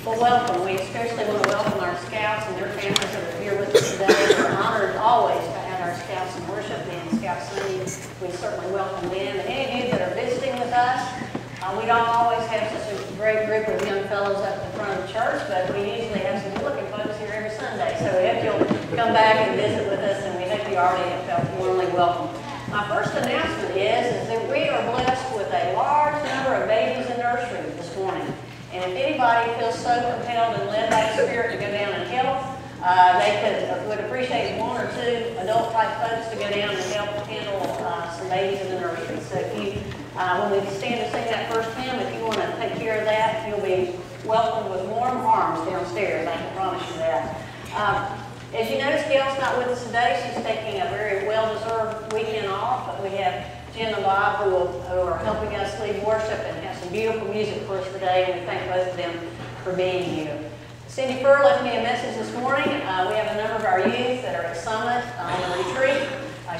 Well, welcome. We especially want to welcome our scouts and their families that are here with us today. We're honored always to have our scouts in worship and Scout Sunday. We certainly welcome them. And any of you that are visiting with us, we don't always have such a great group of young fellows up in front of the church, but we usually have some good-looking folks here every Sunday. So we hope you'll come back and visit with us, and we hope you already have felt warmly welcome. My first announcement is that we are blessed with a large number of babies in nursery this morning. And if anybody feels so compelled and led by the Spirit to go down and help, they would appreciate one or two adult-type folks to go down and help handle some babies in the nursery. So if you, when we stand to sing that first hymn, if you want to take care of that, you'll be welcomed with warm arms downstairs. I can promise you that. As you notice, Gail's not with us today. She's taking a very well-deserved weekend off, but we have Jim and Bob who are helping us lead worship and have some beautiful music for us today, and we thank both of them for being here. Cindy Furr left me a message this morning. We have a number of our youth that are at Summit on the retreat.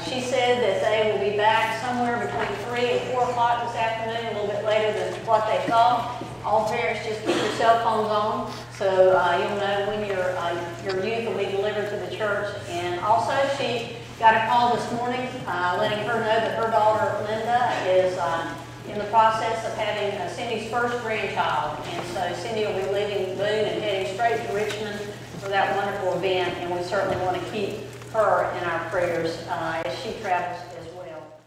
She said that they will be back somewhere between 3 and 4 o'clock this afternoon, a little bit later than what they thought. All parents, just keep your cell phones on, so you'll know when your youth will be delivered to the church. And also, she got a call this morning letting her know that her daughter, Linda, is in the process of having Cindy's first grandchild. And so Cindy will be leaving Boone and heading straight to Richmond for that wonderful event. And we certainly want to keep her in our prayers as she travels as well.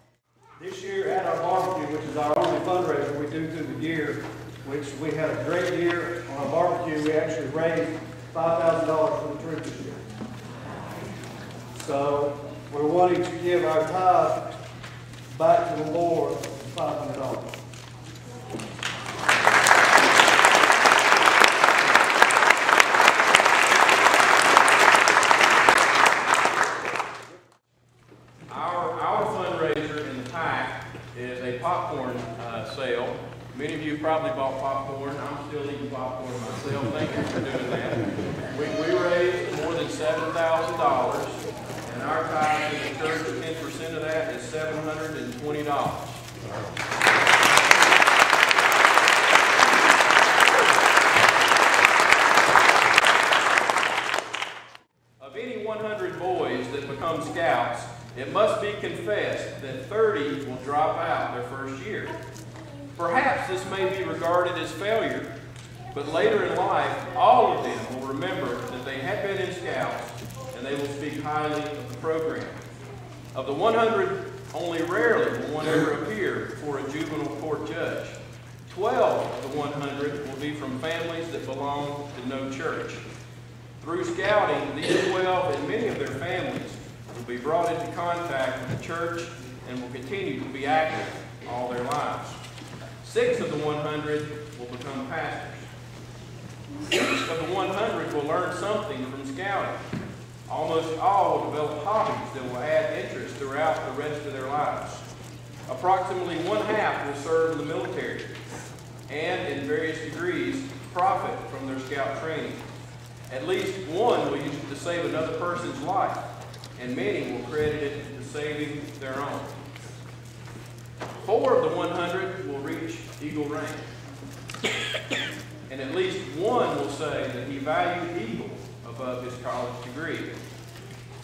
This year at our barbecue, which is our only fundraiser we do through the year, which we had a great year on our barbecue, we actually raised $5,000 for the troops this year. So we're wanting to give our tithe back to the Lord, $500. Our fundraiser in the pack is a popcorn sale. Many of you probably bought popcorn. I'm still eating popcorn myself. Thank you for doing that. We raised more than $7,000. And our tithe to the church, 10% of that is $720. Of any 100 boys that become scouts, it must be confessed that 30 will drop out their first year. Perhaps this may be regarded as failure, but later in life, all of them will remember that they had been in scouts, and they will speak highly of the program. Of the 100, only rarely will one ever appear before a juvenile court judge. 12 of the 100 will be from families that belong to no church. Through scouting, these 12 and many of their families will be brought into contact with the church and will continue to be active all their lives. 6 of the 100 will become pastors. 6 of the 100 will learn something from scouting. Almost all will develop hobbies that will add interest throughout the rest of their lives. Approximately 1/2 will serve in the military and, in various degrees, profit from their scout training. At least one will use it to save another person's life, and many will credit it to saving their own. 4 of the 100 will reach Eagle rank, and at least one will say that he valued Eagle above his college degree.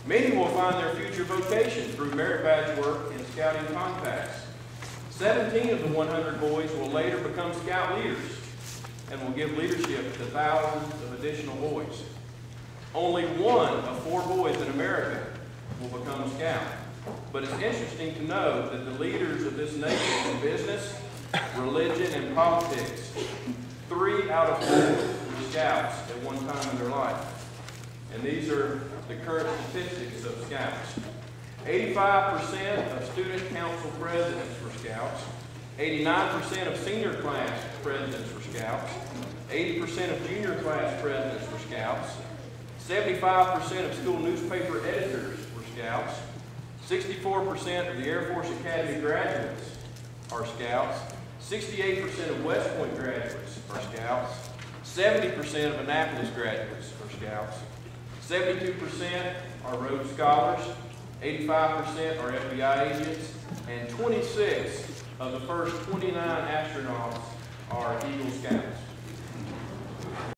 Many will find their future vocation through merit badge work and scouting contacts. 17 of the 100 boys will later become scout leaders and will give leadership to thousands of additional boys. Only 1 of 4 boys in America will become a scout. But it's interesting to know that the leaders of this nation in business, religion, and politics, 3 out of 4 were scouts at one time in their life. And these are the current statistics of scouts. 85% of student council presidents were scouts. 89% of senior class presidents were scouts. 80% of junior class presidents were scouts. 75% of school newspaper editors were scouts. 64% of the Air Force Academy graduates are scouts. 68% of West Point graduates are scouts. 70% of Annapolis graduates are scouts. 72% are Rhodes Scholars, 85% are FBI agents, and 26 of the first 29 astronauts are Eagle Scouts.